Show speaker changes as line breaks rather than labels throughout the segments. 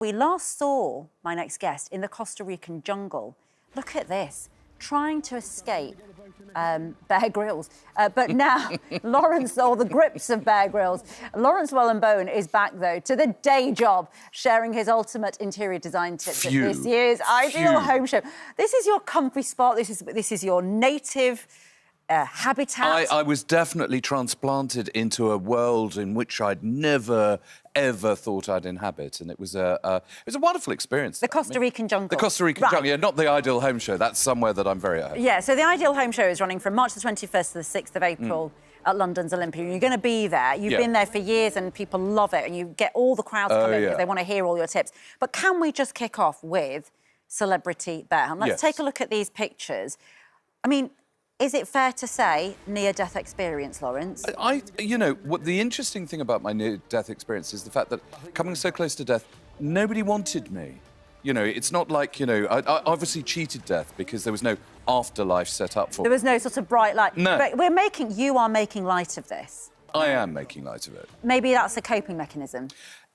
We last saw my next guest in the Costa Rican jungle. Look at this, trying to escape Bear Grylls. But now, Laurence, or the grips of Bear Grylls, Laurence Llewelyn-Bowen is back, though, to the day job, sharing his ultimate interior design tips at this year's Ideal Home Show. This is your comfy spot. This is your native habitat.
I was definitely transplanted into a world in which I'd never, ever thought I'd inhabit, and it was a wonderful experience.
The Costa Rican jungle.
The Costa Rican jungle, yeah, not the Ideal Home Show. That's somewhere that I'm very at home.
Yeah, so the Ideal Home Show is running from March the 21st to the 6th of April at London's Olympia. You're going to be there. You've been there for years and people love it, and you get all the crowds coming because they want to hear all your tips. But can we just kick off with Celebrity Bear? And let's take a look at these pictures. I mean, is it fair to say near-death experience, Laurence?
You know, what the interesting thing about my near-death experience is the fact that coming so close to death, nobody wanted me. You know, it's not like, you know, I obviously cheated death because there was no afterlife set up for me.
There was no sort of bright light.
No.
But you are making light of this.
I am making light of it.
Maybe that's a coping mechanism.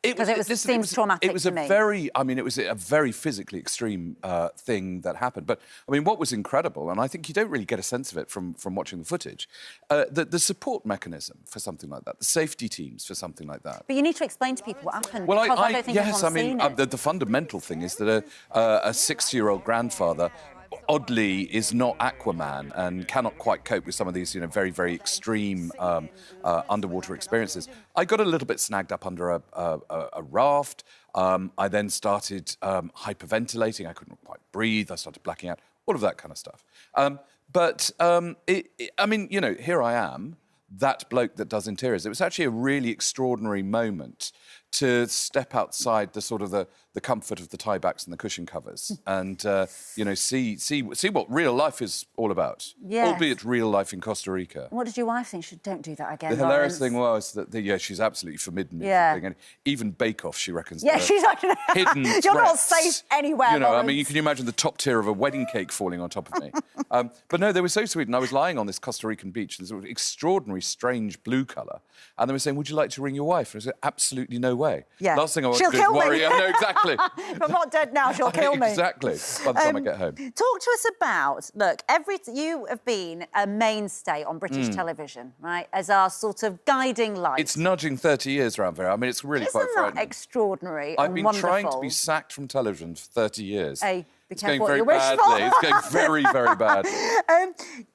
Because it seems traumatic to me.
It was a very physically extreme thing that happened. But, I mean, what was incredible, and I think you don't really get a sense of it from watching the footage, the support mechanism for something like that, the safety teams for something like that.
But you need to explain to people what happened,
well,
because I don't think
yes,
anyone's seen it.
The fundamental thing is that a 60-year-old grandfather oddly is not Aquaman and cannot quite cope with some of these, you know, very, very extreme underwater experiences. I got a little bit snagged up under a raft. I then started hyperventilating. I couldn't quite breathe. I started blacking out, all of that kind of stuff. I mean, you know, here I am, that bloke that does interiors. It was actually a really extraordinary moment to step outside the sort of the comfort of the tie backs and the cushion covers and, you know, see what real life is all about. Yes. Albeit real life in Costa Rica.
What did your wife think? She don't do that again,
The hilarious thing was that, she's absolutely forbidden me.
Yeah.
And even Bake Off, she reckons.
Yeah, she's like,
hidden
you're not safe anywhere,
You know,
Laurence.
I mean, you can imagine the top tier of a wedding cake falling on top of me. But no, they were so sweet. And I was lying on this Costa Rican beach, this extraordinary, strange blue colour. And they were saying, would you like to ring your wife? And I said, absolutely no way.
Yeah.
Last thing I want to do is worry. I know, exactly.
If I'm not dead now, she'll kill me.
Exactly, by the time I get home.
Talk to us about, look, you have been a mainstay on British television, right, as our sort of guiding light.
It's nudging 30 years around there. I mean, it's really quite frightening.
Isn't that extraordinary
I've been
wonderful?
trying to be sacked from television for 30 years.
Hey, be
it's going
careful
very
what you wish
badly.
for.
It's going very, very bad.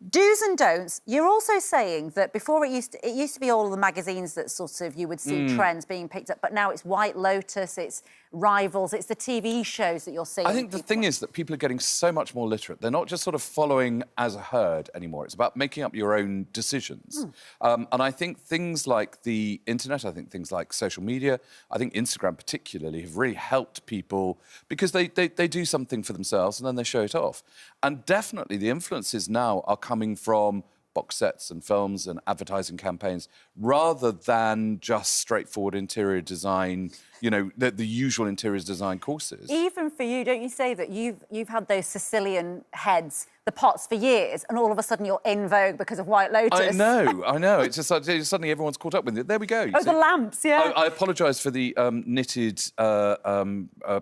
Do's and don'ts. You're also saying that before it used to be all the magazines that sort of you would see trends being picked up, but now it's White Lotus, it's Rivals, it's the TV shows that you're seeing.
I think the thing is that people are getting so much more literate. They're not just sort of following as a herd anymore. It's about making up your own decisions. And I think things like the internet, I think things like social media, I think Instagram particularly have really helped people because they do something for themselves and then they show it off. And definitely the influences now are coming from box sets and films and advertising campaigns rather than just straightforward interior design, you know, the usual interior design courses.
Even for you, don't you say that you've had those Sicilian heads, the pots, for years, and all of a sudden you're in vogue because of White Lotus?
I know. It's just suddenly everyone's caught up with it. There we go.
The lamps, yeah.
I apologise for the knitted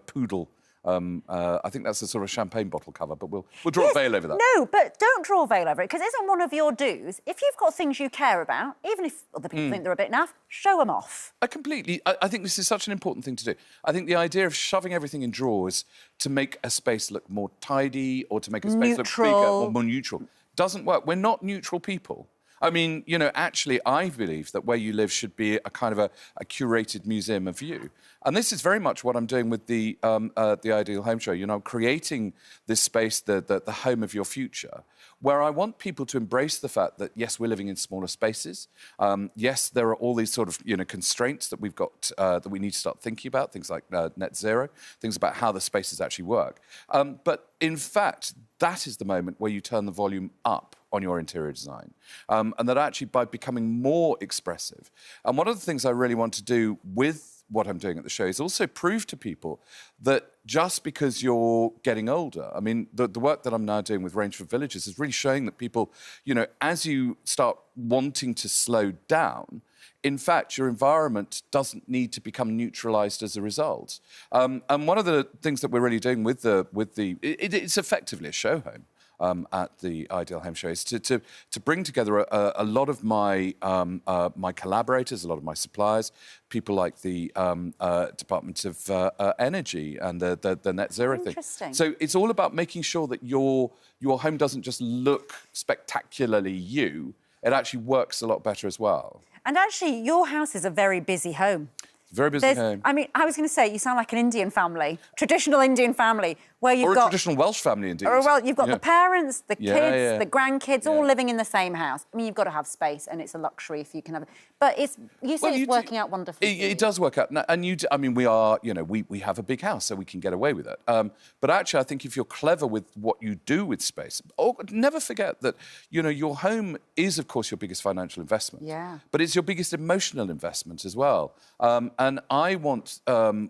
poodle. I think that's a sort of champagne bottle cover, but we'll draw a veil over that.
No, but don't draw a veil over it, because isn't one of your do's, if you've got things you care about, even if other people think they're a bit naff, show them off.
I think this is such an important thing to do. I think the idea of shoving everything in drawers to make a space look more tidy or to make a space look bigger or more neutral doesn't work. We're not neutral people. I mean, you know, actually, I believe that where you live should be a kind of a curated museum of you. And this is very much what I'm doing with the Ideal Home Show. You know, I'm creating this space, the home of your future, where I want people to embrace the fact that, yes, we're living in smaller spaces. Yes, there are all these sort of, you know, constraints that we've got, that we need to start thinking about, things like net zero, things about how the spaces actually work. But in fact, that is the moment where you turn the volume up on your interior design. And that actually by becoming more expressive. And one of the things I really want to do with what I'm doing at the show is also prove to people that just because you're getting older, I mean, the work that I'm now doing with Rangeford Villages is really showing that people, you know, as you start wanting to slow down, in fact, your environment doesn't need to become neutralised as a result. And one of the things that we're really doing with it's effectively a show home. At the Ideal Home Show is to bring together a lot of my my collaborators, a lot of my suppliers, people like the Department of Energy and the Net Zero thing. So it's all about making sure that your home doesn't just look spectacularly you, it actually works a lot better as well. And actually, your house is a very busy home. Very busy home. I mean, I was going to say, you sound like an Indian family, traditional Indian family, where you've got... Or a traditional Welsh family, indeed. Or, well, you've got the parents, the kids, the grandkids, all living in the same house. I mean, you've got to have space, and it's a luxury if you can have it. But it's, you say it's working out wonderfully. It does work out. And I mean, we are, you know, we have a big house, so we can get away with it. But actually, I think if you're clever with what you do with space, never forget that, you know, your home is, of course, your biggest financial investment. Yeah. But it's your biggest emotional investment as well. And I want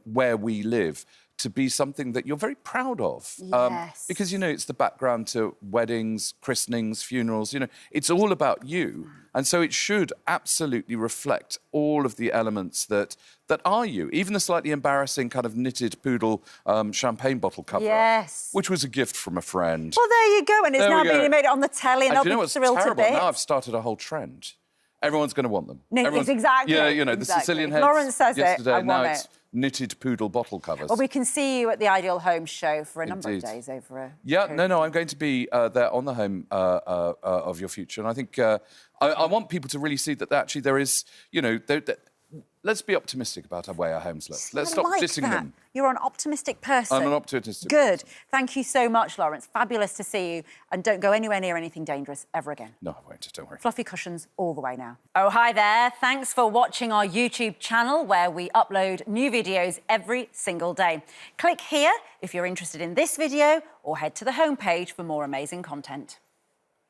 where we live to be something that you're very proud of. Yes. Because, you know, it's the background to weddings, christenings, funerals, you know, it's all about you. And so it should absolutely reflect all of the elements that are you, even the slightly embarrassing kind of knitted poodle champagne bottle cover. Yes. Which was a gift from a friend. Well, there you go. And it's now being made it on the telly and I'll be thrilled to bits. Now I've started a whole trend. Everyone's going to want them. Exactly. Yeah, you know, the Sicilian heads. Laurence says yesterday, I want it. Knitted poodle bottle covers. Well, we can see you at the Ideal Home Show for a number of days over a... Yeah, no, I'm going to be there on the home of your future. And I think I want people to really see that actually there is, you know, let's be optimistic about the way our homes look. Let's stop dissing them. You're an optimistic person. I'm an optimistic person. Good. Thank you so much, Laurence. Fabulous to see you. And don't go anywhere near anything dangerous ever again. No, I won't. Don't worry. Fluffy cushions all the way now. Oh, hi there. Thanks for watching our YouTube channel where we upload new videos every single day. Click here if you're interested in this video or head to the homepage for more amazing content.